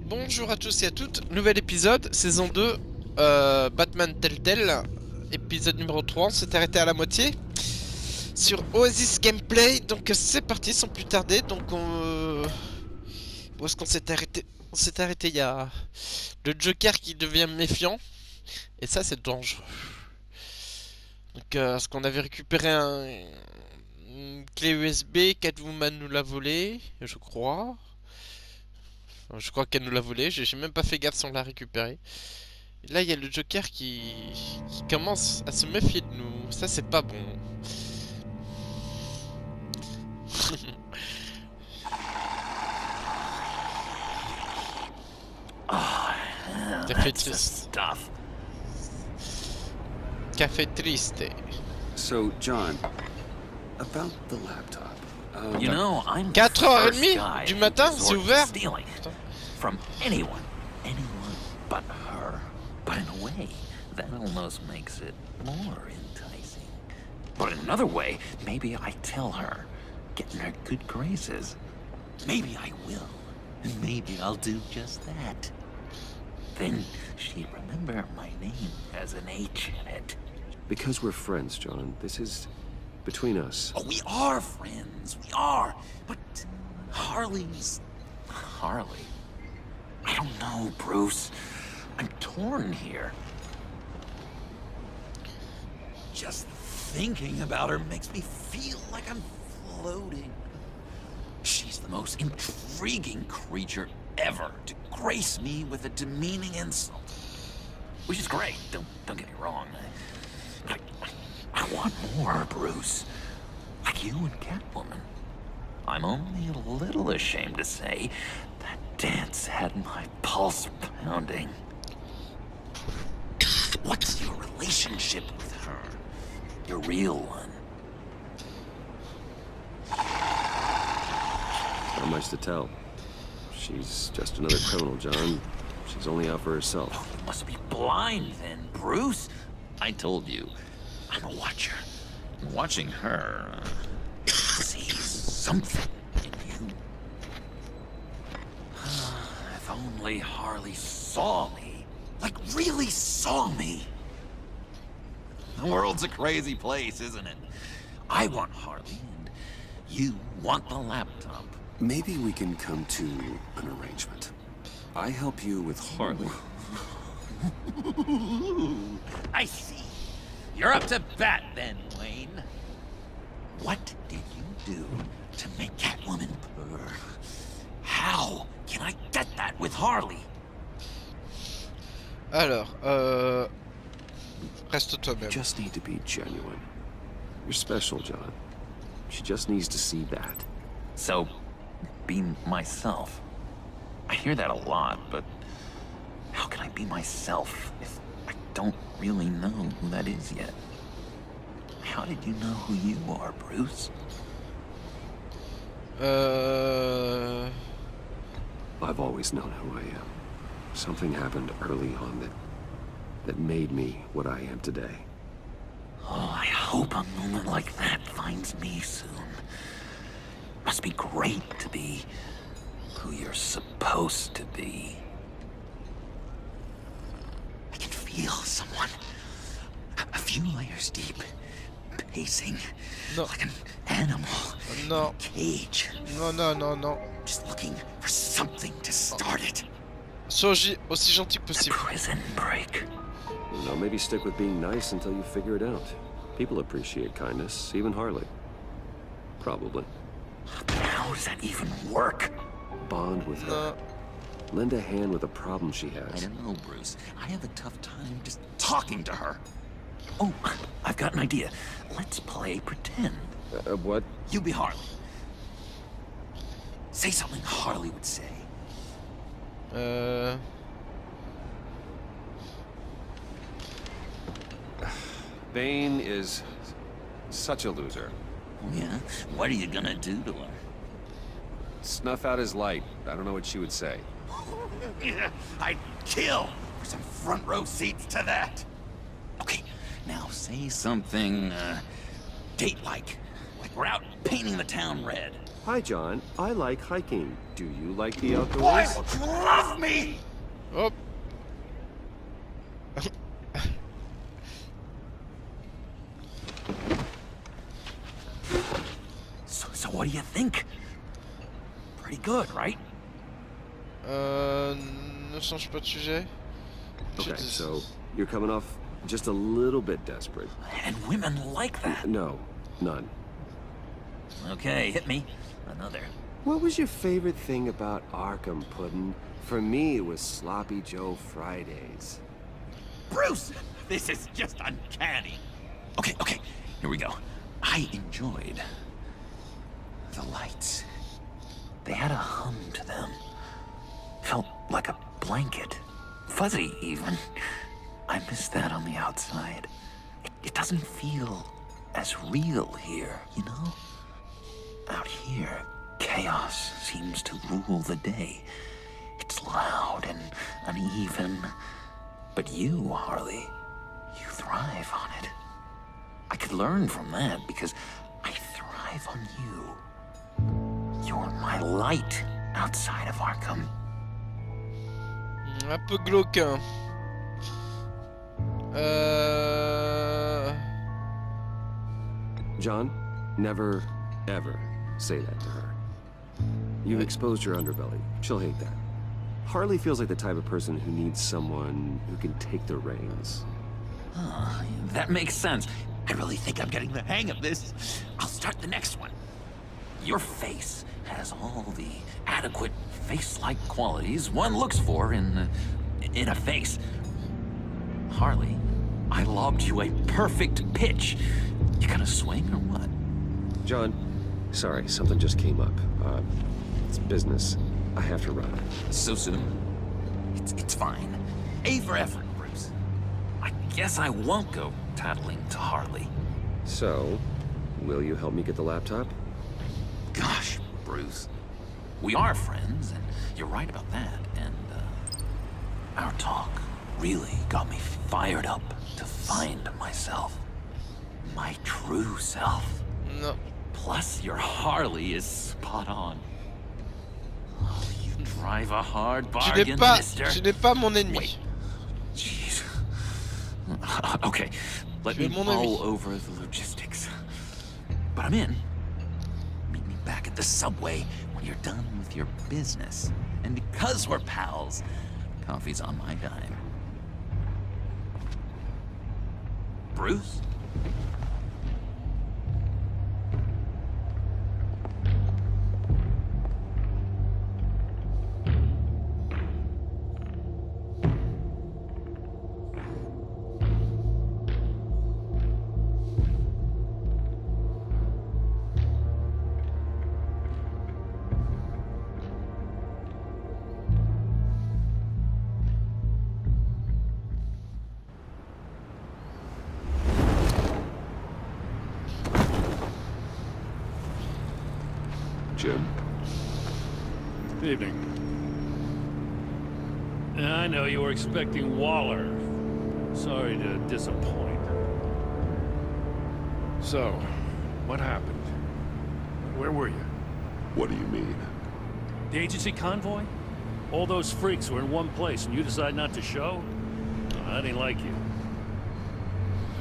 Bonjour à tous et à toutes, nouvel épisode, saison 2, Batman Telltale, épisode numéro 3, on s'est arrêté à la moitié sur Oasis Gameplay, donc c'est parti sans plus tarder, donc où est-ce qu'on s'est arrêté? On s'est arrêté, il y a le Joker qui devient méfiant, et ça c'est dangereux. Donc est-ce qu'on avait récupéré une clé USB, Catwoman nous l'a volée, je crois. Je crois qu'elle nous l'a volé, j'ai même pas fait gaffe sans la récupérer. Et là, il y a le Joker qui commence à se méfier de nous. Ça, c'est pas bon. Café triste. Café triste. So, John, about the laptop. You know, I'm 4h30 du matin, c'est ouvert. Stealing from anyone but her. But in a way, that almost makes it more enticing. But in another way, maybe I tell her, get in her good graces. Maybe I will, and maybe I'll do just that. Then she'd remember my name has an H in it. Because we're friends, John. This is between us. Oh, we are friends. We are. But Harley's Harley. I don't know, Bruce. I'm torn here. Just thinking about her makes me feel like I'm floating. She's the most intriguing creature ever to grace me with a demeaning insult. Which is great, don't get me wrong. I want more, Bruce. Like you and Catwoman. I'm only a little ashamed to say that dance had my pulse pounding. What's your relationship with her? Your real one? Not much to tell. She's just another criminal, John. She's only out for herself. Oh, you must be blind then, Bruce. I told you, I'm a watcher. And watching her sees something in you. If only Harley saw me. Like, really saw me. The world's a crazy place, isn't it? I want Harley, and you want the laptop. Maybe we can come to an arrangement. I help you with Harley. I see. You're up to bat then, Wayne. What did you do to make Catwoman purr? How can I get that with Harley? Alors, reste toi-même. You just need to be genuine. You're special, John. She just needs to see that. So, be myself. I hear that a lot, but how can I be myself if I don't really know who that is yet? How did you know who you are, Bruce? I've always known who I am. Something happened early on that made me what I am today. Oh, I hope a moment like that finds me soon. Must be great to be who you're supposed to be. I can feel someone a few layers deep, pacing like an animal in a cage. Non. Just looking for something to start it. Sois aussi gentil que The possible. prison break. You know, maybe stick with being nice until you figure it out. People appreciate kindness, even Harley. Probably. How does that even work? Bond with her. Lend a hand with a problem she has. I don't know, Bruce. I have a tough time just talking to her. Oh, I've got an idea. Let's play pretend. What? You be Harley. Say something Harley would say. Bane is such a loser. Yeah? What are you gonna do to her? Snuff out his light. I don't know what she would say. I'd kill for some front row seats to that. Okay, now say something, date-like. Like we're out painting the town red. Hi, John. I like hiking. Do you like the outdoors? Why don't you love me? Hop. So what do you think? Pretty good, right? Ne change pas de sujet. Okay, so you're coming off just a little bit desperate. And women like that. No, none. Okay, hit me. Another. What was your favorite thing about Arkham, Puddin'? For me, it was Sloppy Joe Fridays. Bruce! This is just uncanny. Okay, here we go. I enjoyed the lights. They had a hum to them. Felt like a blanket. Fuzzy, even. I miss that on the outside. It doesn't feel as real here, you know? Out here, chaos seems to rule the day. It's loud and uneven. But you, Harley, you thrive on it. I could learn from that because I thrive on you. You're my light outside of Arkham. Un peu glauque. Hein. John, never, ever say that to her. You've exposed your underbelly. She'll hate that. Harley feels like the type of person who needs someone who can take the reins. Oh, that makes sense. I really think I'm getting the hang of this. I'll start the next one. Your face has all the adequate face-like qualities one looks for in a face. Harley, I lobbed you a perfect pitch. You gonna swing or what? John, sorry, something just came up. It's business. I have to run. So soon? It's fine. A for effort, Bruce. I guess I won't go tattling to Harley. So, will you help me get the laptop? Gosh, Bruce. We are friends, and you're right about that. And, our talk really got me fired up to find myself. My true self. Non. Plus, your Harley is spot on. Oh, you drive a hard bargain, mister. Tu n'es pas mon ennemi. Wait. Jeez. Okay, let Tu es me mon mull ami. over the logistics. But I'm in. Meet me back at the subway when you're done with your business. And because we're pals, coffee's on my dime. Bruce? Jim? Evening. I know you were expecting Waller. Sorry to disappoint. So, what happened? Where were you? What do you mean? The agency convoy? All those freaks were in one place and you decide not to show? I didn't like you.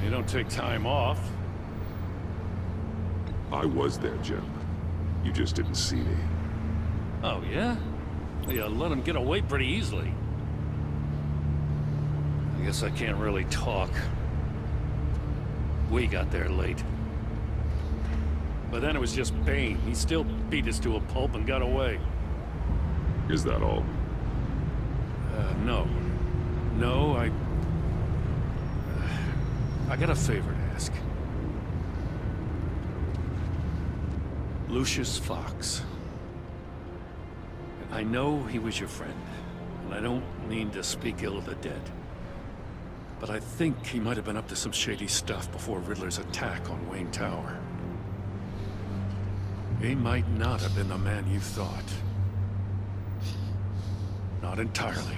You don't take time off. I was there, Jim. You just didn't see me. Oh, yeah? You let him get away pretty easily. I guess I can't really talk. We got there late. But then it was just Bane. He still beat us to a pulp and got away. Is that all? No. No, I got a favor to ask. Lucius Fox. I know he was your friend, and I don't mean to speak ill of the dead. But I think he might have been up to some shady stuff before Riddler's attack on Wayne Tower. He might not have been the man you thought. Not entirely.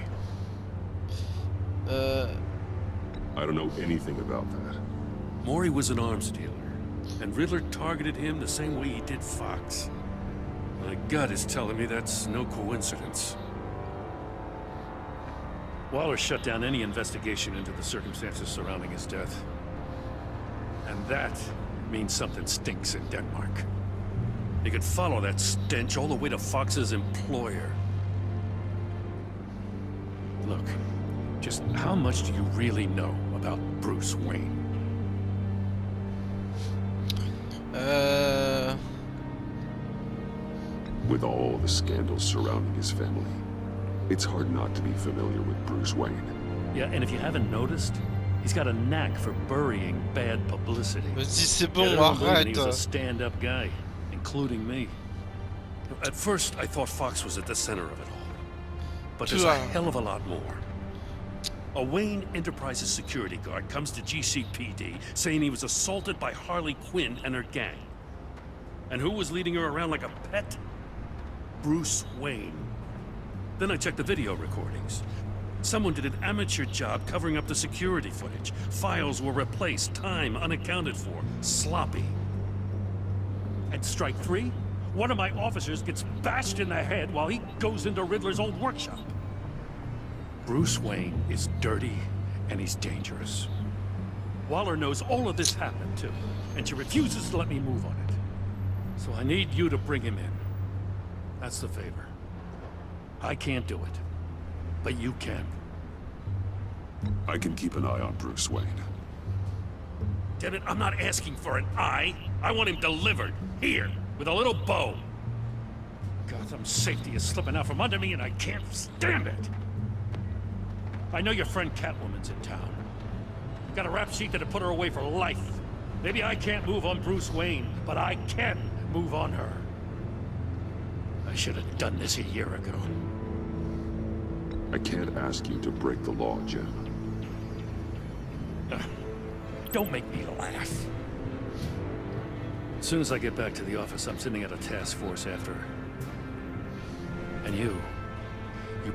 I don't know anything about that. Maury was an arms dealer, and Riddler targeted him the same way he did Fox. My gut is telling me that's no coincidence. Waller shut down any investigation into the circumstances surrounding his death. And that means something stinks in Denmark. You could follow that stench all the way to Fox's employer. Look, just how much do you really know about Bruce Wayne? With all the scandals surrounding his family, it's hard not to be familiar with Bruce Wayne. Yeah, and if you haven't noticed, he's got a knack for burying bad publicity. Vas-y, c'est Yeah, bon, everyone believed he was a arrête. stand-up guy, including me. At first, I thought Fox was at the center of it all. But there's a hell of a lot more. A Wayne Enterprises security guard comes to GCPD saying he was assaulted by Harley Quinn and her gang. And who was leading her around like a pet? Bruce Wayne. Then I checked the video recordings. Someone did an amateur job covering up the security footage. Files were replaced, time unaccounted for, sloppy. At strike 3, one of my officers gets bashed in the head while he goes into Riddler's old workshop. Bruce Wayne is dirty and he's dangerous. Waller knows all of this happened too, and she refuses to let me move on it. So I need you to bring him in. That's the favor. I can't do it, but you can. I can keep an eye on Bruce Wayne. Damn it, I'm not asking for an eye. I want him delivered, here, with a little bow. Gotham's safety is slipping out from under me and I can't stand it. I know your friend Catwoman's in town. Got a rap sheet that'd put her away for life. Maybe I can't move on Bruce Wayne, but I can move on her. I should have done this a year ago. I can't ask you to break the law, Jim. Don't make me laugh. As soon as I get back to the office, I'm sending out a task force after her. And you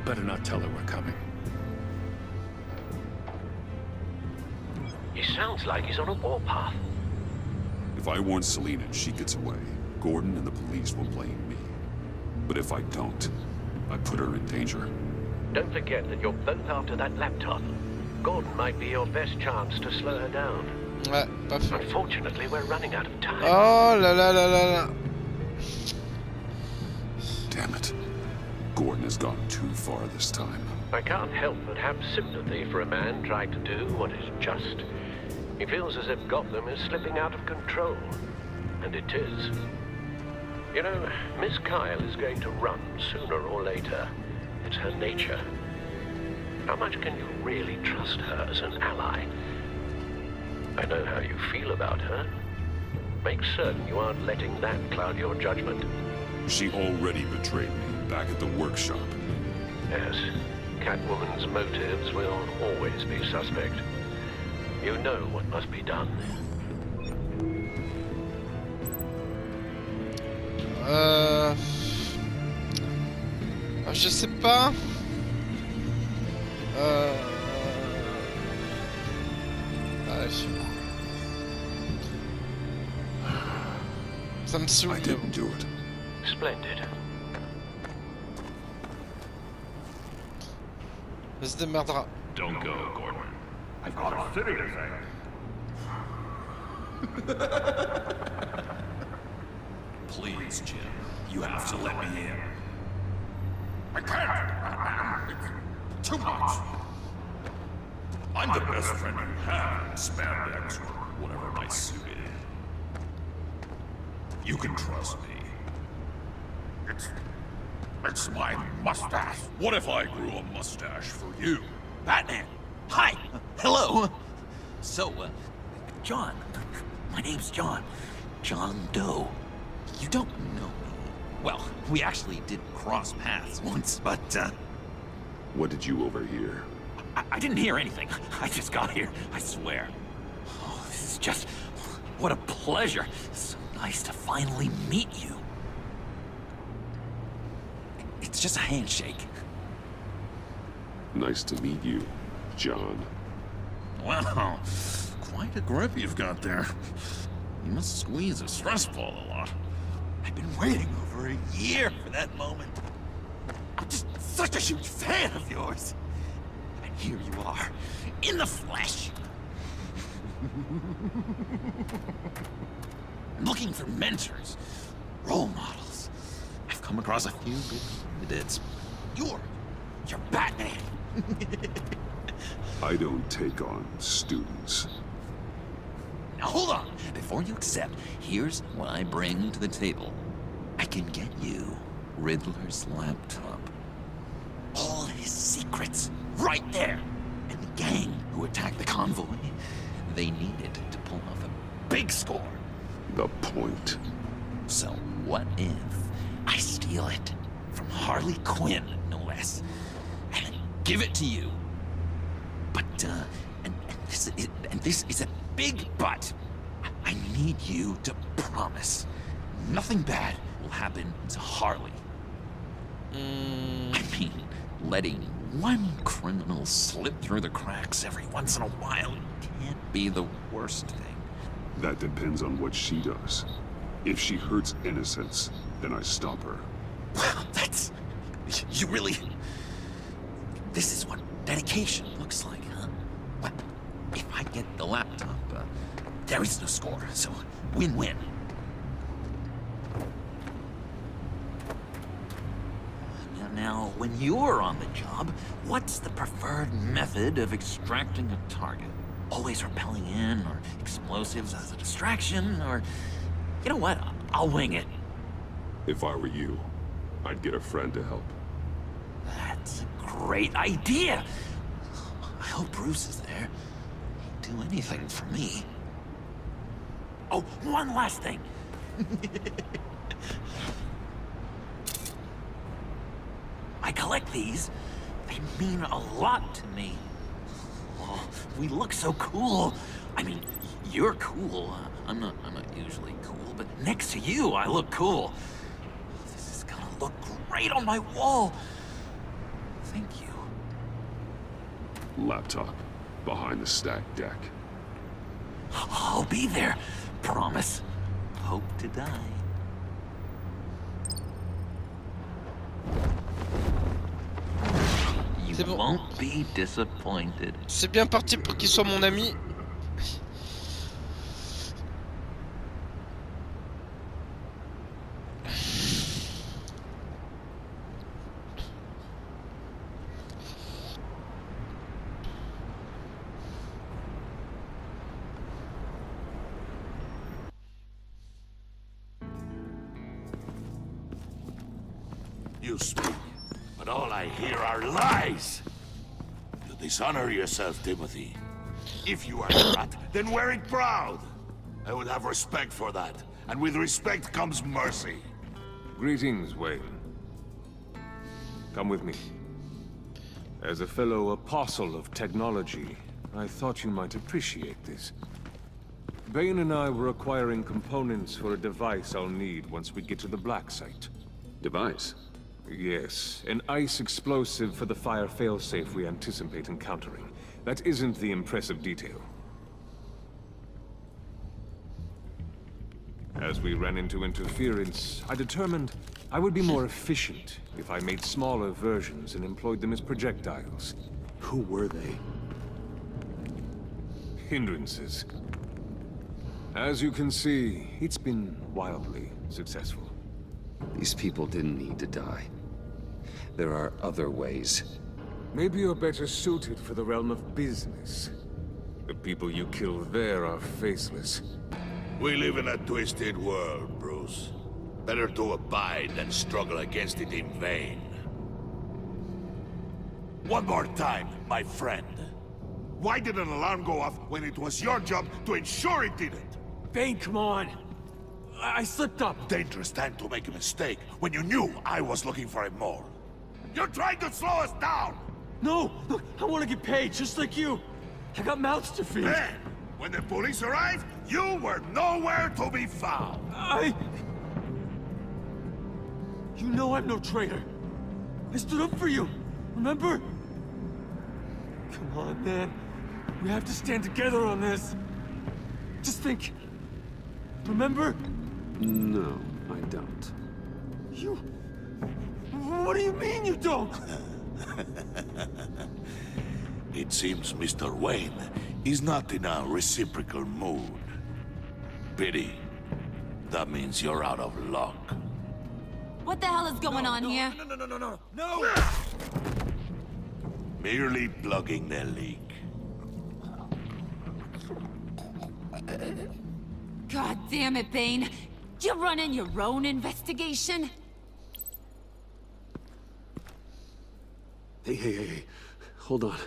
better not tell her we're coming. He sounds like he's on a warpath. If I warn Selina and she gets away, Gordon and the police will blame me. But if I don't, I put her in danger. Don't forget that you're both after that laptop. Gordon might be your best chance to slow her down. Ouais, pas faux. Unfortunately, we're running out of time. Oh là là là là là. Damn it. Gordon has gone too far this time. I can't help but have sympathy for a man trying to do what is just. He feels as if Gotham is slipping out of control. And it is. You know, Miss Kyle is going to run sooner or later. It's her nature. How much can you really trust her as an ally? I know how you feel about her. Make certain you aren't letting that cloud your judgment. She already betrayed me back at the workshop. Yes, Catwoman's motives will always be suspect. You know what must be done. Je sais pas. Ça me saoule. I didn't do it. Splendid. Elle se démerdera. Don't go, Gordon. I've got a city to save. Please, Jim. You have to let me in. I can't. It's too much. I'm the best friend you have in spandex or whatever my suit is. You can trust me. It's my mustache. What if I grew a mustache for you? Batman! Hi! Hello! So, John. My name's John. John Doe. You don't know me. Well, we actually did cross paths once, but, What did you overhear? I didn't hear anything. I just got here, I swear. Oh, this is just... what a pleasure. So nice to finally meet you. It's just a handshake. Nice to meet you, John. Wow, quite a grip you've got there. You must squeeze a stress ball a lot. I've been waiting over a year for that moment. I'm just such a huge fan of yours. And here you are, in the flesh. I'm looking for mentors, role models. I've come across a few good candidates. You're Batman. I don't take on students. Now hold on. Before you accept, here's what I bring to the table. I can get you Riddler's laptop. All his secrets, right there. And the gang who attacked the convoy, they needed to pull off a big score. The point. So what if I steal it from Harley Quinn, no less, and give it to you? But, and this is a big but. I need you to promise nothing bad will happen to Harley. I mean, letting one criminal slip through the cracks every once in a while can't be the worst thing. That depends on what she does. If she hurts innocents, then I stop her. Well, that's... You really... This is what dedication looks like, huh? Well, if I get the laptop, there is no score, so win-win. Now, when you're on the job, what's the preferred method of extracting a target? Always rappelling in, or explosives as a distraction, or... You know what? I'll wing it. If I were you, I'd get a friend to help. That's a great idea! I hope Bruce is there. He'd do anything for me. Oh, one last thing! I collect these. They mean a lot to me. Oh, we look so cool. I mean, you're cool. I'm not usually cool, but next to you, I look cool. This is gonna look great on my wall. Thank you. Laptop. Behind the stacked deck. I'll be there. Promise. Hope to die. You bon. won't be disappointed. C'est bien parti pour qu'il soit mon ami. You speak, but all I hear are lies. You dishonor yourself, Timothy. If you are a rat, then wear it proud. I would have respect for that, and with respect comes mercy. Greetings, Wayne. Come with me. As a fellow apostle of technology, I thought you might appreciate this. Bane and I were acquiring components for a device I'll need once we get to the Black Site. Device? Yes, an ice explosive for the fire failsafe we anticipate encountering. That isn't the impressive detail. As we ran into interference, I determined I would be more efficient if I made smaller versions and employed them as projectiles. Who were they? Hindrances. As you can see, it's been wildly successful. These people didn't need to die. There are other ways. Maybe you're better suited for the realm of business. The people you kill there are faceless. We live in a twisted world, Bruce. Better to abide than struggle against it in vain. One more time, my friend. Why did an alarm go off when it was your job to ensure it didn't? Bane, come on! I slipped up! Dangerous time to make a mistake when you knew I was looking for it more. You're trying to slow us down! No! Look, I want to get paid, just like you! I got mouths to feed! Then, when the police arrived, you were nowhere to be found! You know I'm no traitor! I stood up for you, remember? Come on, man. We have to stand together on this. Just think. Remember? No. I don't. You... What do you mean you don't? It seems Mr. Wayne is not in a reciprocal mood. Pity. That means you're out of luck. What the hell is going on here? No! Merely plugging the leak. God damn it, Bane. You're running your own investigation? Hey. Hold on.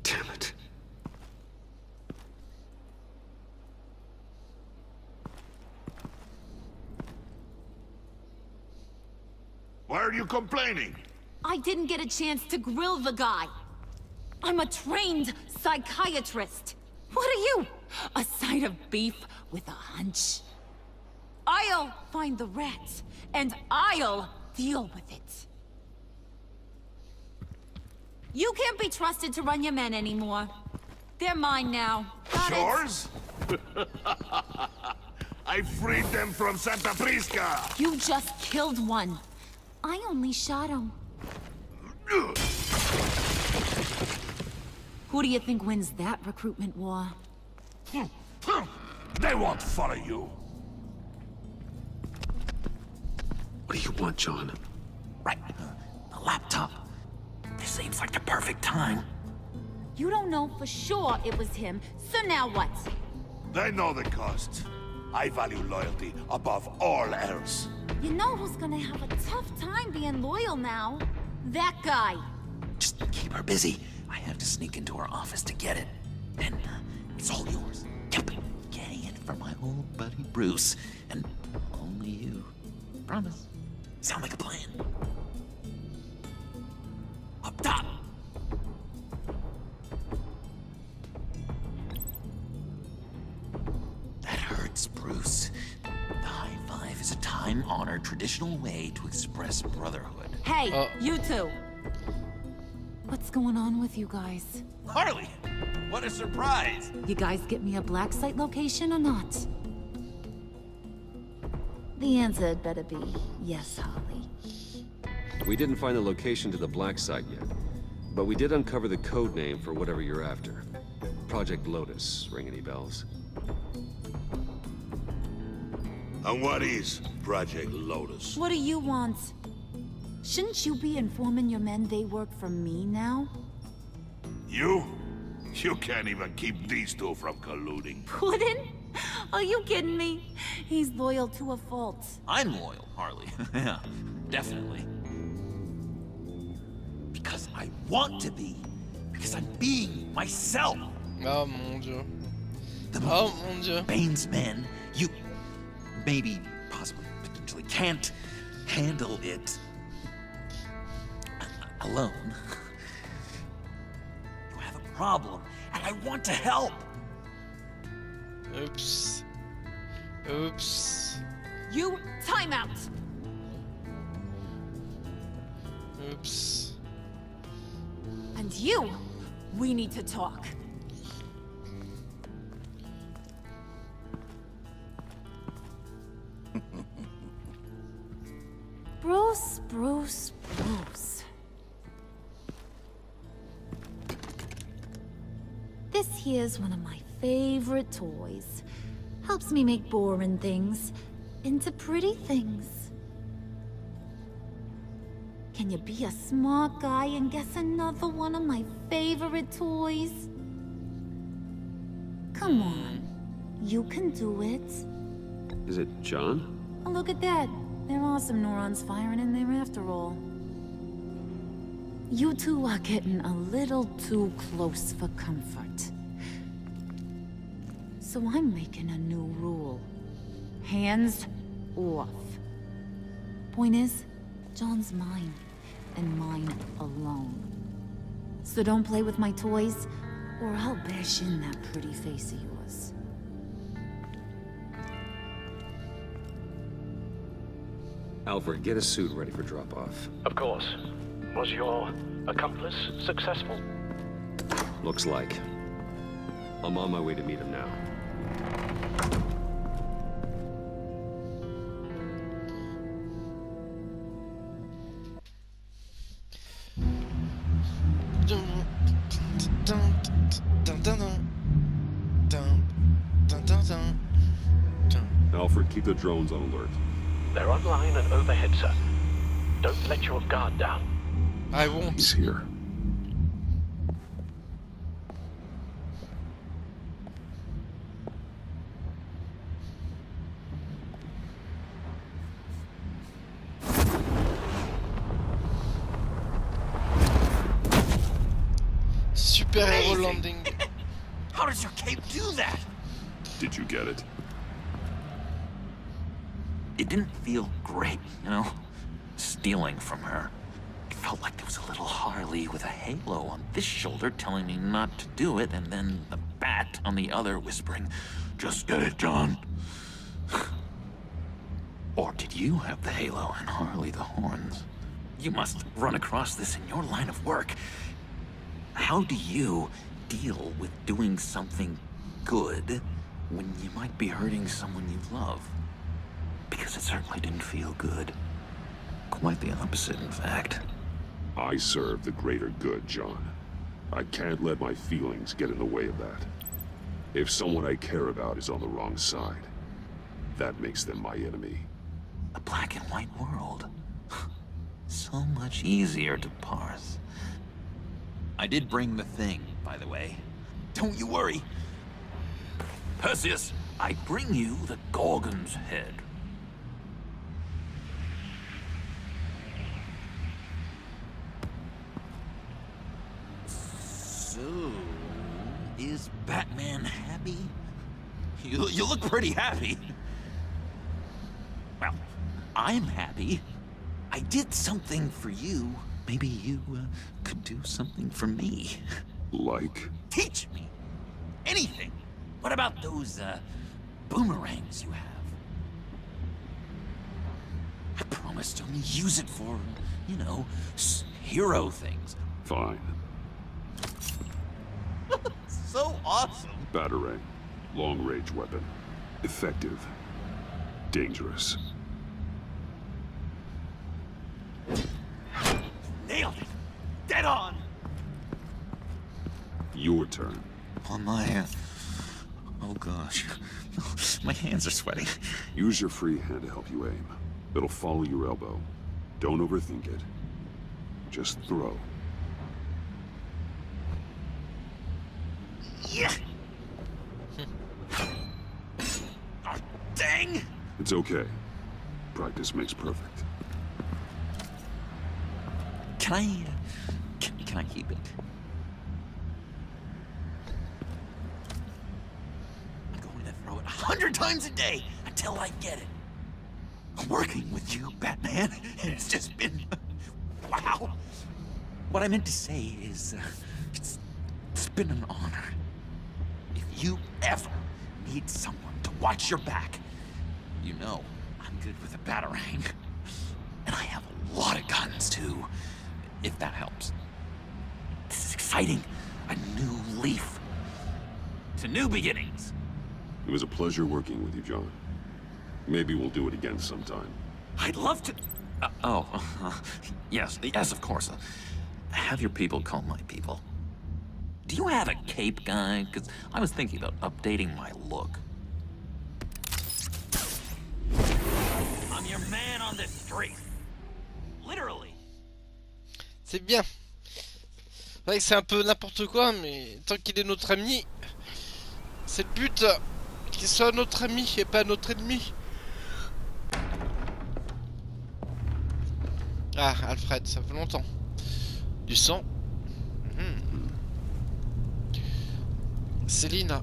Damn it. Why are you complaining? I didn't get a chance to grill the guy. I'm a trained psychiatrist. What are you? A side of beef with a hunch? I'll find the rat, and I'll deal with it. You can't be trusted to run your men anymore. They're mine now. Got it? Yours? I freed them from Santa Prisca! You just killed one. I only shot him. Who do you think wins that recruitment war? They won't follow you. What do you want, John? Right. The laptop. This seems like the perfect time. You don't know for sure it was him, so now what? They know the cost. I value loyalty above all else. You know who's gonna have a tough time being loyal now? That guy. Just keep her busy. I have to sneak into her office to get it. Then it's all yours. Yep. Getting it for my old buddy Bruce. And only you. Promise. Sound like a plan. Up top. That hurts, Bruce. The high five is a time-honored traditional way to express brotherhood. Hey, you two. What's going on with you guys? Harley! What a surprise! You guys get me a black site location or not? The answer had better be yes, Holly. We didn't find the location to the black site yet, but we did uncover the code name for whatever you're after. Project Lotus. Ring any bells? And what is Project Lotus? What do you want? Shouldn't you be informing your men they work for me now? You? You can't even keep these two from colluding. Puddin'? Are you kidding me? He's loyal to a fault. I'm loyal, Harley. Yeah, definitely. Because I want to be. Because I'm being myself. Oh mon dieu. The Oh mon dieu. Bane's men, you maybe, possibly, potentially can't handle it alone. You have a problem, and I want to help. Oops. Oops. You, time out! Oops. And you, we need to talk. Bruce. This here's one of my favorite toys. Helps me make boring things into pretty things. Can you be a smart guy and guess another one of my favorite toys? Come on. You can do it. Is it John? Oh, look at that. There are some neurons firing in there after all. You two are getting a little too close for comfort. So I'm making a new rule. Hands off. Point is, John's mine, and mine alone. So don't play with my toys, or I'll bash in that pretty face of yours. Alfred, get a suit ready for drop-off. Of course. Was your accomplice successful? Looks like. I'm on my way to meet him now. Alfred, keep the drones on alert. They're online and overhead, sir. Don't let your guard down. I won't. He's here. Super héros Amazing. landing. How does your cape do that? Did you get it? It didn't feel great, you know? Stealing from her. It felt like there was a little Harley with a halo on this shoulder telling me not to do it, and then the bat on the other whispering, "Just get it, John." Or did you have the halo and Harley the horns? You must run across this in your line of work. How do you deal with doing something good when you might be hurting someone you love? Because it certainly didn't feel good. Quite the opposite, in fact. I serve the greater good, John. I can't let my feelings get in the way of that. If someone I care about is on the wrong side, that makes them my enemy. A black and white world. So much easier to parse. I did bring the thing, by the way. Don't you worry. Perseus, I bring you the Gorgon's head. So, is Batman happy? You look pretty happy. Well, I'm happy. I did something for you. Maybe you could do something for me. Like? Teach me anything. What about those boomerangs you have? I promise to only use it for, you know, hero things. Fine. So awesome. Batarang. Long-range weapon. Effective. Dangerous. Nailed it. Dead on. Your turn. On my, oh gosh. My hands are sweating. Use your free hand to help you aim. It'll follow your elbow. Don't overthink it. Just throw. Yeah. Oh, dang. It's okay. Practice makes perfect. Can I keep it? I'm going to throw it 100 times a day until I get it. Working with you, Batman, it's just been... wow. What I meant to say is, it's been an honor. If you ever need someone to watch your back, you know I'm good with a batarang. And I have a lot of guns, too, if that helps. This is exciting. A new leaf. To new beginnings. It was a pleasure working with you, John. Maybe we'll do it again sometime. I'd love to... yes, of course. Have your people call my people. Do you have a cape, guy? Because I was thinking about updating my look. I'm your man on this street. Literally. C'est bien. C'est vrai que c'est un peu n'importe quoi, mais tant qu'il est notre ami, c'est le but. Qu'il soit notre ami et pas notre ennemi. Ah, Alfred, ça fait longtemps. Du sang. Selina.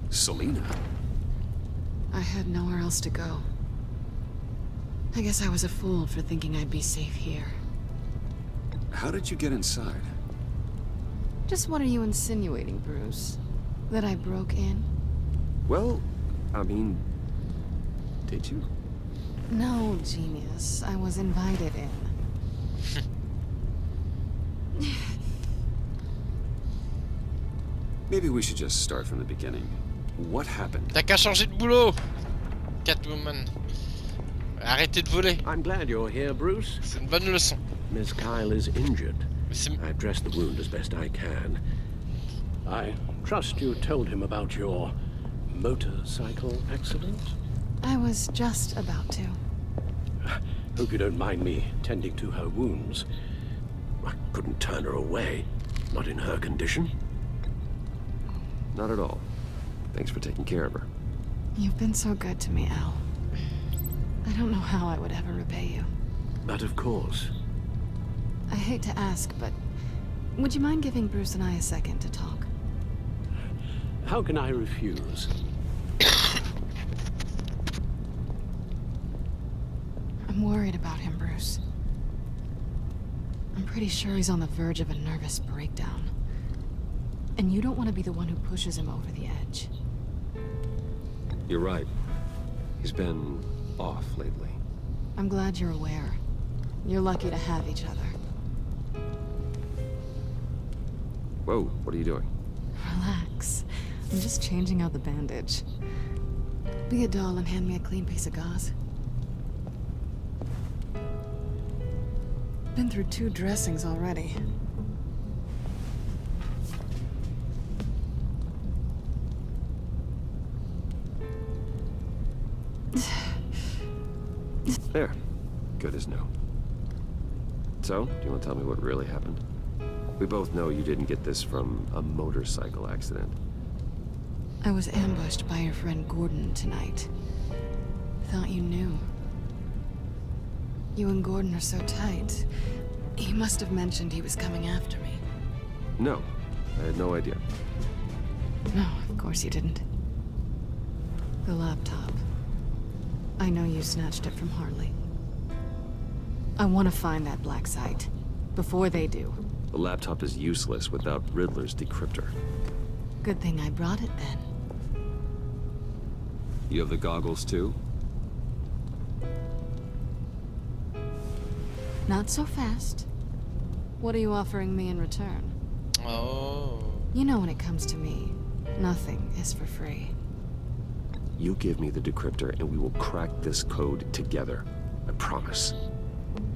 Selina? I had nowhere else to go. I guess I was a fool for thinking I'd be safe here. How did you get inside? Just what are you insinuating, Bruce? That I broke in? Well, I mean, did you? No, genius. I was invited in. Maybe we should just start from the beginning. What happened? T'as qu'à changer de boulot, Catwoman. Arrêtez de voler. I'm glad you're here, Bruce. C'est une bonne leçon. Miss Kyle is injured. I've dressed the wound as best I can. I trust you told him about your motorcycle accident? I was just about to. Hope you don't mind me tending to her wounds. I couldn't turn her away, not in her condition. Not at all. Thanks for taking care of her. You've been so good to me, Al. I don't know how I would ever repay you. But of course. I hate to ask, but would you mind giving Bruce and I a second to talk? How can I refuse? I'm worried about him, Bruce. I'm pretty sure he's on the verge of a nervous breakdown. And you don't want to be the one who pushes him over the edge. You're right. He's been off lately. I'm glad you're aware. You're lucky to have each other. Whoa, what are you doing? Relax. I'm just changing out the bandage. Be a doll and hand me a clean piece of gauze. Been through 2 dressings already. There. Good as new. So, do you want to tell me what really happened? We both know you didn't get this from a motorcycle accident. I was ambushed by your friend Gordon tonight. Thought you knew. You and Gordon are so tight. He must have mentioned he was coming after me. No, I had no idea. No, of course you didn't. The laptop. I know you snatched it from Harley. I want to find that black site. Before they do. The laptop is useless without Riddler's decryptor. Good thing I brought it then. You have the goggles too? Not so fast. What are you offering me in return? Oh. You know when it comes to me, nothing is for free. You give me the decryptor and we will crack this code together. I promise.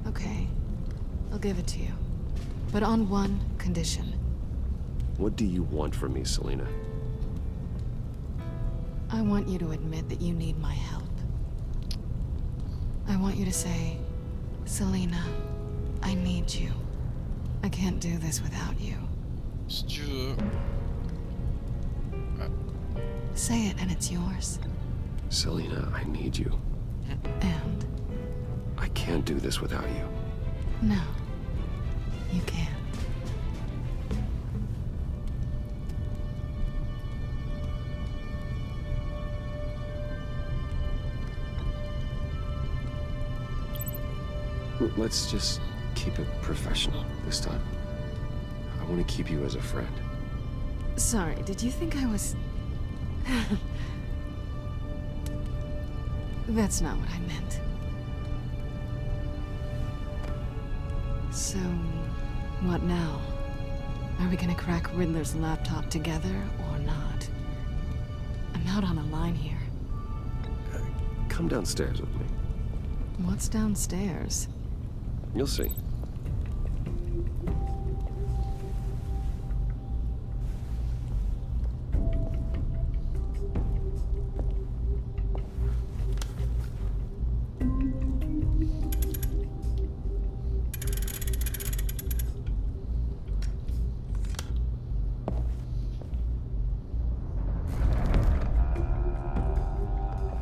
Okay. I'll give it to you. But on one condition. What do you want from me, Selina? I want you to admit that you need my help. I want you to say, Selina, I need you. I can't do this without you. Si tu veux. Say it and it's yours. Selina, I need you. And? I can't do this without you. No. You can't. Let's just keep it professional this time. I want to keep you as a friend. Sorry, did you think I was... That's not what I meant. So, what now? Are we gonna crack Riddler's laptop together or not? I'm out on a line here. Come downstairs with me. What's downstairs? You'll see.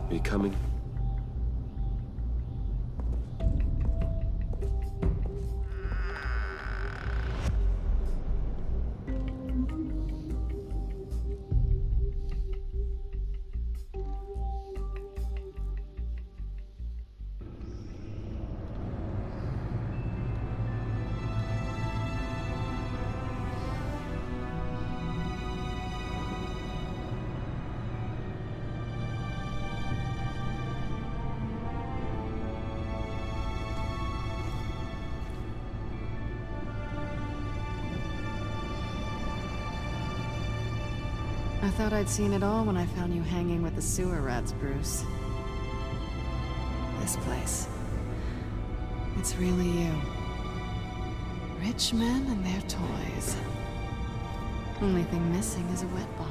Are you coming? I thought I'd seen it all when I found you hanging with the sewer rats, Bruce. This place. It's really you. Rich men and their toys. Only thing missing is a wet bar.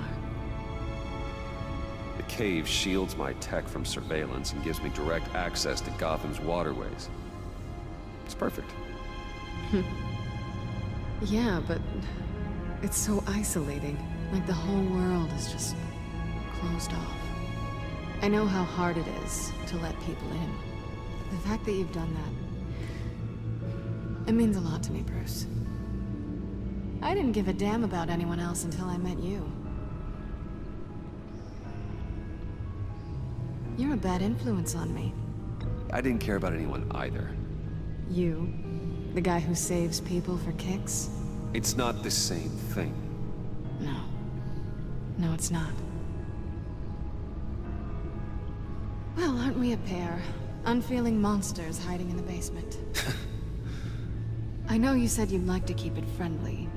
The cave shields my tech from surveillance and gives me direct access to Gotham's waterways. It's perfect. Yeah, but it's so isolating. Like the whole world is just closed off. I know how hard it is to let people in. The fact that you've done that, it means a lot to me, Bruce. I didn't give a damn about anyone else until I met you. You're a bad influence on me. I didn't care about anyone either. You? The guy who saves people for kicks? It's not the same thing. No. No, it's not. Well, aren't we a pair? Unfeeling monsters hiding in the basement. I know you said you'd like to keep it friendly,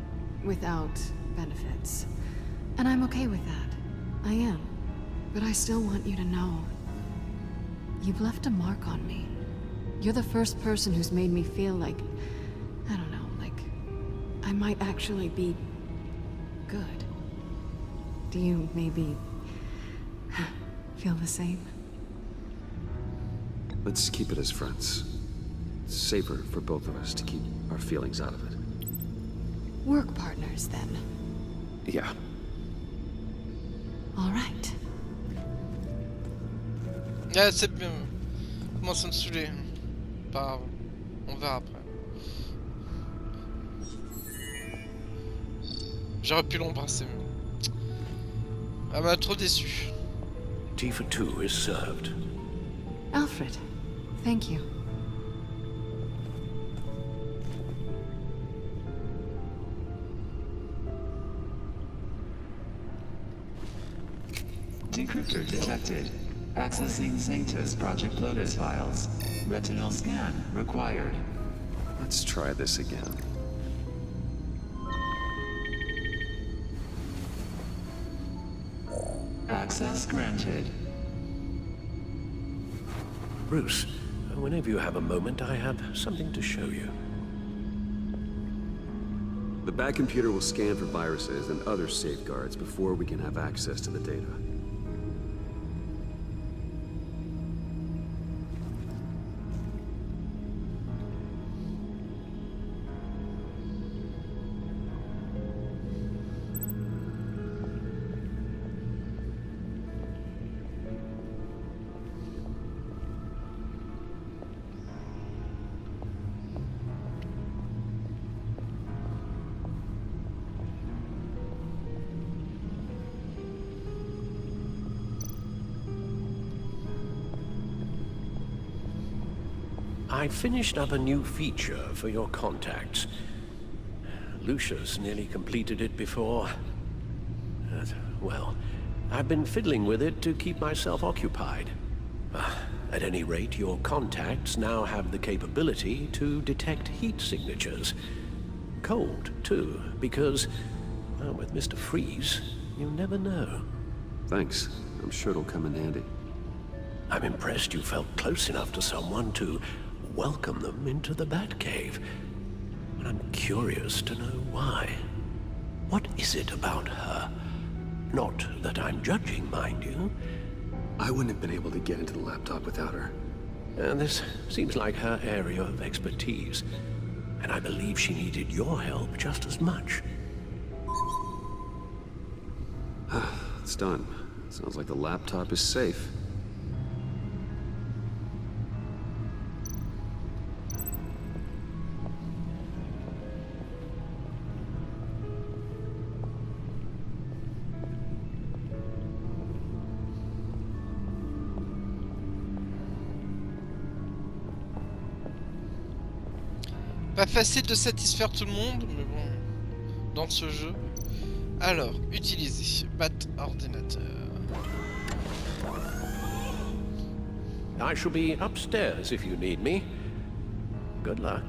without benefits. And I'm okay with that. I am. But I still want you to know. You've left a mark on me. You're the first person who's made me feel like, I don't know, like I might actually be good. Do you maybe feel the same? Let's keep it as friends. It's safer for both of us to keep our feelings out of it. Work partners, then. Yeah. All right. Ah, c'est bien. Commence à me saouler. Pas grave. On verra après. J'aurais pu l'embrasser. Mais... elle m'a trop déçu. Tea for two is served. Alfred, thank you. Decryptor detected. Accessing Sanctus Project Lotus files. Retinal scan required. Let's try this again. Access granted. Bruce, whenever you have a moment, I have something to show you. The Bat computer will scan for viruses and other safeguards before we can have access to the data. I finished up a new feature for your contacts. Lucius nearly completed it before. Well, I've been fiddling with it to keep myself occupied. At any rate, your contacts now have the capability to detect heat signatures. Cold, too, because, well, with Mr. Freeze, you never know. Thanks. I'm sure it'll come in handy. I'm impressed you felt close enough to someone to welcome them into the Batcave. But I'm curious to know why. What is it about her? Not that I'm judging, mind you. I wouldn't have been able to get into the laptop without her. This seems like her area of expertise. And I believe she needed your help just as much. It's done. Sounds like the laptop is safe. Pas facile de satisfaire tout le monde, mais bon, dans ce jeu. Alors, utiliser Bat ordinateur. I shall be upstairs if you need me. Good luck.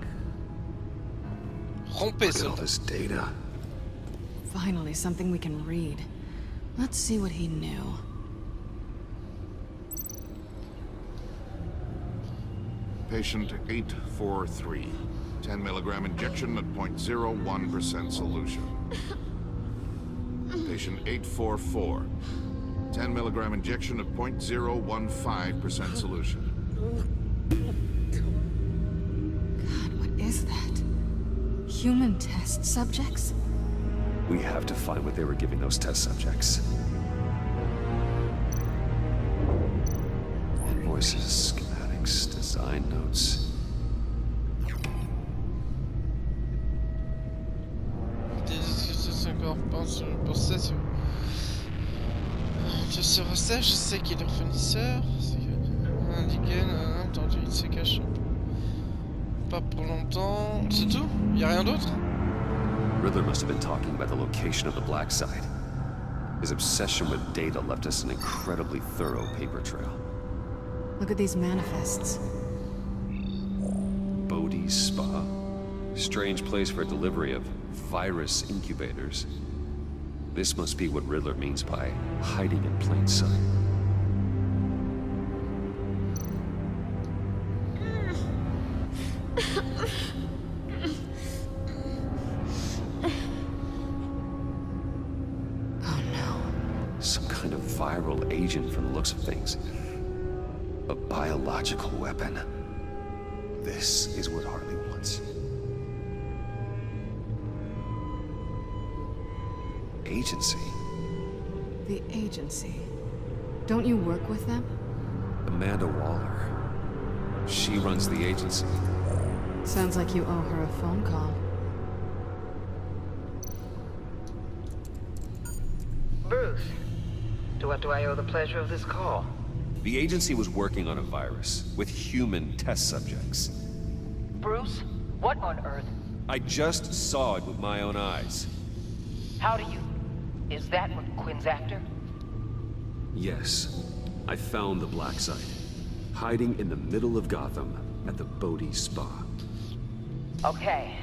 Rompez all this data. Finally, something we can read. Let's see what he knew. Patient 843. 10 milligram injection at 0.01% solution. Patient 844. 10 milligram injection at 0.015% solution. God, what is that? Human test subjects? We have to find what they were giving those test subjects. Invoices, schematics, design notes. Je se recette, je sais qu'il est leur fournisseur. Indiqué, entendu, il se cache. Pas pour longtemps. C'est tout? Y a rien d'autre? Riddler must have been talking about the location of the black site. His obsession with data left us an incredibly thorough paper trail. Look at these manifests. Bodhi's Spa. Strange place for delivery of virus incubators. This must be what Riddler means by hiding in plain sight. Oh no. Some kind of viral agent from the looks of things. A biological weapon. This is what Harley wants. Agency. The agency. Don't you work with them? Amanda Waller. She runs the agency. Sounds like you owe her a phone call. Bruce, to what do I owe the pleasure of this call? The agency was working on a virus with human test subjects. Bruce, what on earth? I just saw it with my own eyes. How do you... Is that what Quinn's after? Yes. I found the black site. Hiding in the middle of Gotham at the Bodhi Spa. Okay.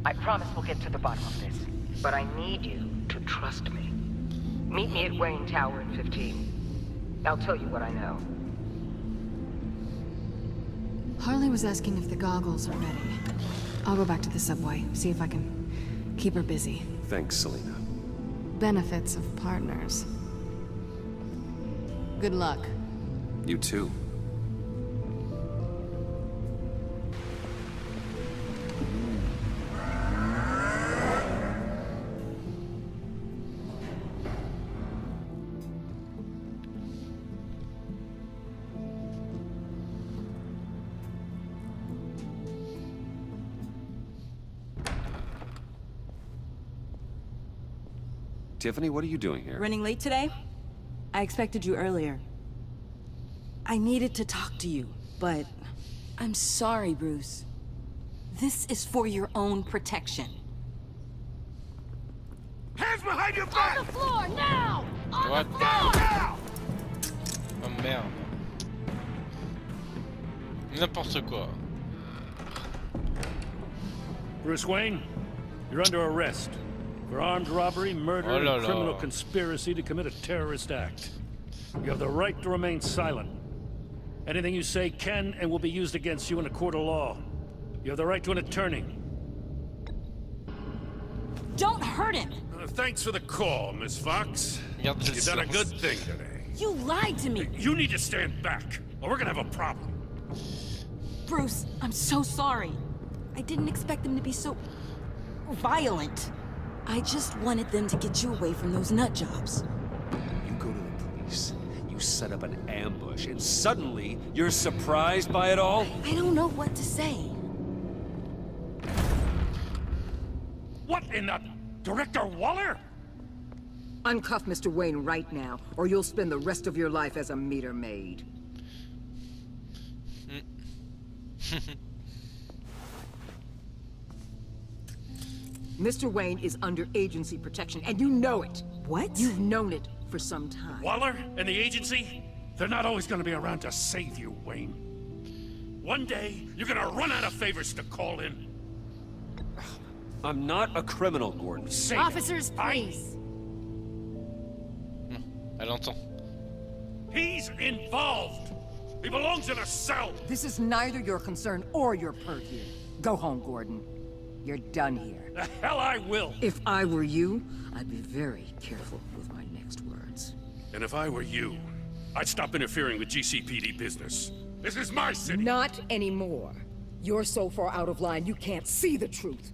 I promise we'll get to the bottom of this. But I need you to trust me. Meet me at Wayne Tower in 15. I'll tell you what I know. Harley was asking if the goggles are ready. I'll go back to the subway, see if I can keep her busy. Thanks, Selena. Benefits of partners. Good luck. You too. Tiffany, what are you doing here? Running late today? I expected you earlier. I needed to talk to you, but I'm sorry, Bruce. This is for your own protection. Hands behind your back! On the floor, now! On What? the floor! Now! Oh merde. N'importe quoi. Bruce Wayne, you're under arrest for armed robbery, murder, Oh la and la. criminal conspiracy to commit a terrorist act. You have the right to remain silent. Anything you say can and will be used against you in a court of law. You have the right to an attorney. Don't hurt him! Thanks for the call, Miss Fox. Regarde le You've done a silence. good thing today. You lied to me! You need to stand back, or we're gonna have a problem. Bruce, I'm so sorry. I didn't expect them to be so... violent. I just wanted them to get you away from those nut jobs. You go to the police, you set up an ambush, and suddenly you're surprised by it all? I don't know what to say. What in the... Director Waller? Uncuff Mr. Wayne right now, or you'll spend the rest of your life as a meter maid. Mr. Wayne is under agency protection, and you know it. What? You've known it for some time. Waller and the agency? They're not always gonna be around to save you, Wayne. One day, you're gonna run out of favors to call in. I'm not a criminal, Gordon. Say Officers, it. please. Elle entend. He's involved. He belongs in a cell. This is neither your concern or your purview. Go home, Gordon. You're done here. The hell I will! If I were you, I'd be very careful with my next words. And if I were you, I'd stop interfering with GCPD business. This is my city! Not anymore. You're so far out of line, you can't see the truth.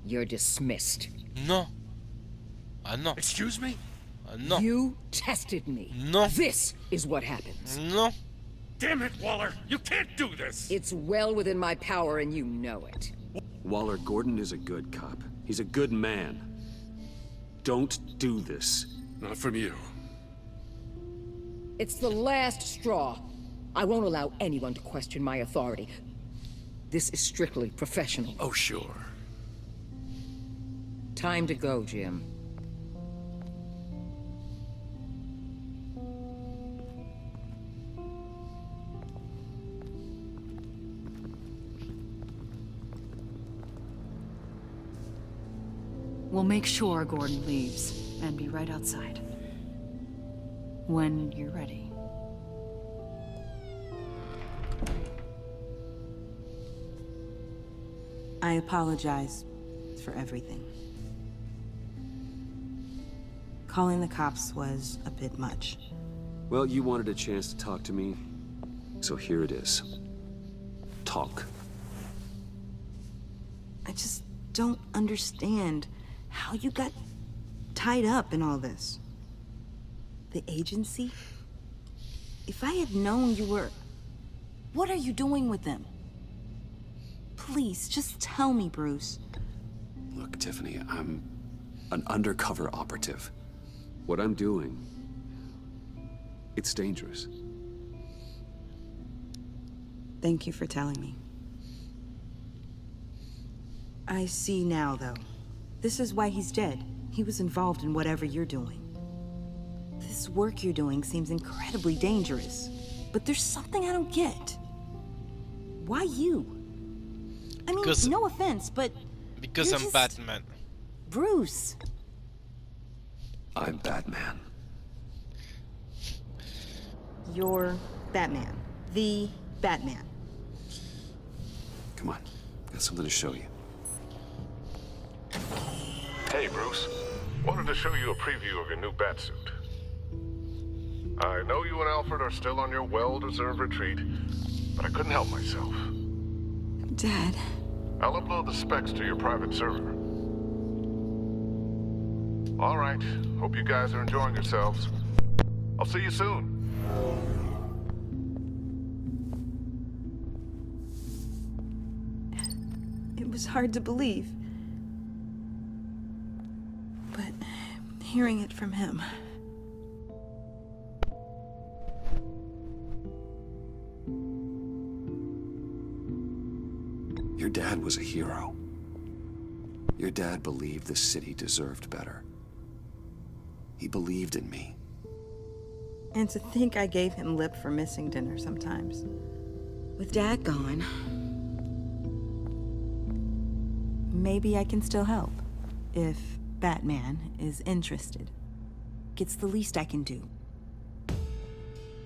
You're dismissed. Non. Ah non. Excuse me? Ah non. You tested me. Non. This is what happens. Non. Damn it, Waller! You can't do this! It's well within my power and you know it. Waller, Gordon is a good cop. He's a good man. Don't do this. Not from you. It's the last straw. I won't allow anyone to question my authority. This is strictly professional. Oh, sure. Time to go, Jim. We'll make sure Gordon leaves, and be right outside. When you're ready. I apologize for everything. Calling the cops was a bit much. Well, you wanted a chance to talk to me, so here it is. Talk. I just don't understand how you got tied up in all this. The agency? If I had known you were... What are you doing with them? Please, just tell me, Bruce. Look, Tiffany, I'm an undercover operative. What I'm doing, it's dangerous. Thank you for telling me. I see now, though. This is why he's dead. He was involved in whatever you're doing. This work you're doing seems incredibly dangerous. But there's something I don't get. Why you? I mean, no offense, but... Because I'm Batman. Bruce. I'm Batman. You're Batman. The Batman. Come on, got something to show you. Hey, Bruce. Wanted to show you a preview of your new batsuit. I know you and Alfred are still on your well-deserved retreat, but I couldn't help myself. Dad. I'll upload the specs to your private server. All right. Hope you guys are enjoying yourselves. I'll see you soon. It was hard to believe. But hearing it from him... Your dad was a hero. Your dad believed the city deserved better. He believed in me. And to think I gave him lip for missing dinner sometimes. With Dad gone... Maybe I can still help. If Batman is interested. It's the least I can do.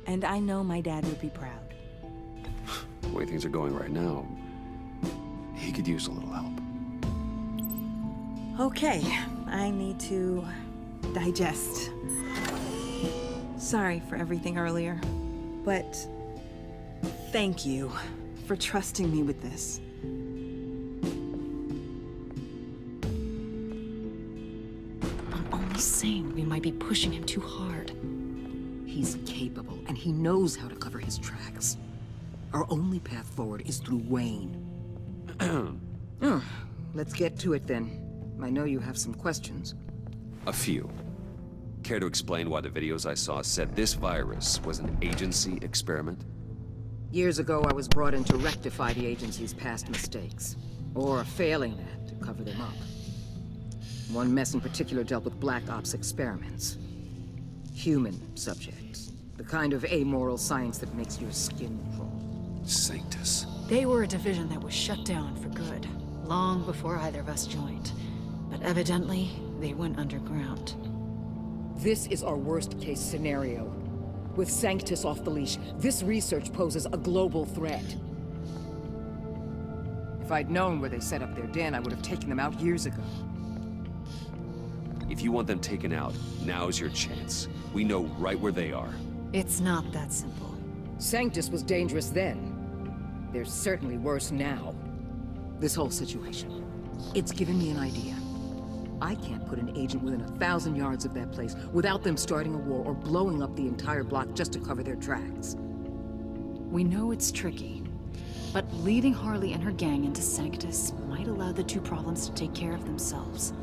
And I know my dad would be proud. The way things are going right now, he could use a little help. Okay, I need to digest. Sorry for everything earlier, but thank you for trusting me with this. I'm only saying we might be pushing him too hard. He's capable, and he knows how to cover his tracks. Our only path forward is through Wayne. Let's get to it then. I know you have some questions. A few. Care to explain why the videos I saw said this virus was an agency experiment? Years ago, I was brought in to rectify the agency's past mistakes. Or failing that, to cover them up. One mess in particular dealt with Black Ops experiments. Human subjects. The kind of amoral science that makes your skin crawl. Sanctus. They were a division that was shut down for good, long before either of us joined. But evidently, they went underground. This is our worst-case scenario. With Sanctus off the leash, this research poses a global threat. If I'd known where they set up their den, I would have taken them out years ago. If you want them taken out, now's your chance. We know right where they are. It's not that simple. Sanctus was dangerous then. They're certainly worse now. This whole situation, it's given me an idea. I can't put an agent within 1,000 yards of that place without them starting a war or blowing up the entire block just to cover their tracks. We know it's tricky, but leading Harley and her gang into Sanctus might allow the two problems to take care of themselves.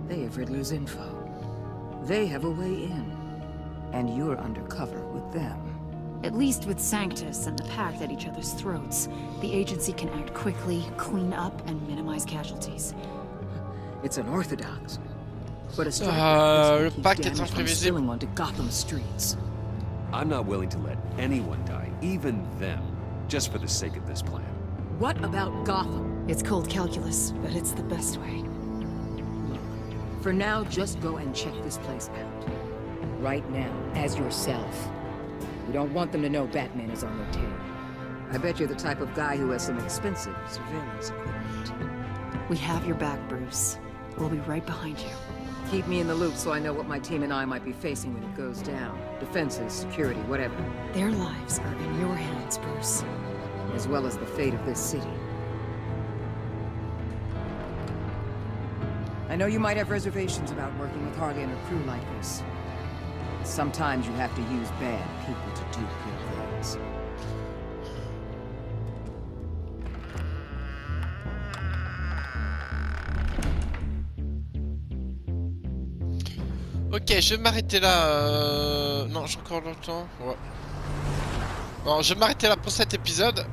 They have Riddler's info. They have a way in. And you're undercover with them. At least with Sanctus and the Pact at each other's throats, the agency can act quickly, clean up, and minimize casualties. It's unorthodox. But a strike le like this Pacte will est keep damage from imprévisible. spilling onto Gotham streets. I'm not willing to let anyone die, even them, just for the sake of this plan. What about Gotham? It's cold calculus, but it's the best way. For now, just go and check this place out. Right now, as yourself. We don't want them to know Batman is on their tail. I bet you're the type of guy who has some expensive surveillance equipment. We have your back, Bruce. We'll be right behind you. Keep me in the loop so I know what my team and I might be facing when it goes down. Defenses, security, whatever. Their lives are in your hands, Bruce. As well as the fate of this city. I know you might have reservations about working with Harley and her crew like this. Sometimes you have to use bad people to do good things. Ok, je vais m'arrêter là. Non, j'ai encore longtemps. Ouais. Bon, je vais m'arrêter là pour cet épisode.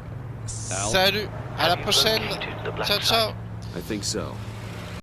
Salut, à la prochaine. Ciao, ciao. I think so.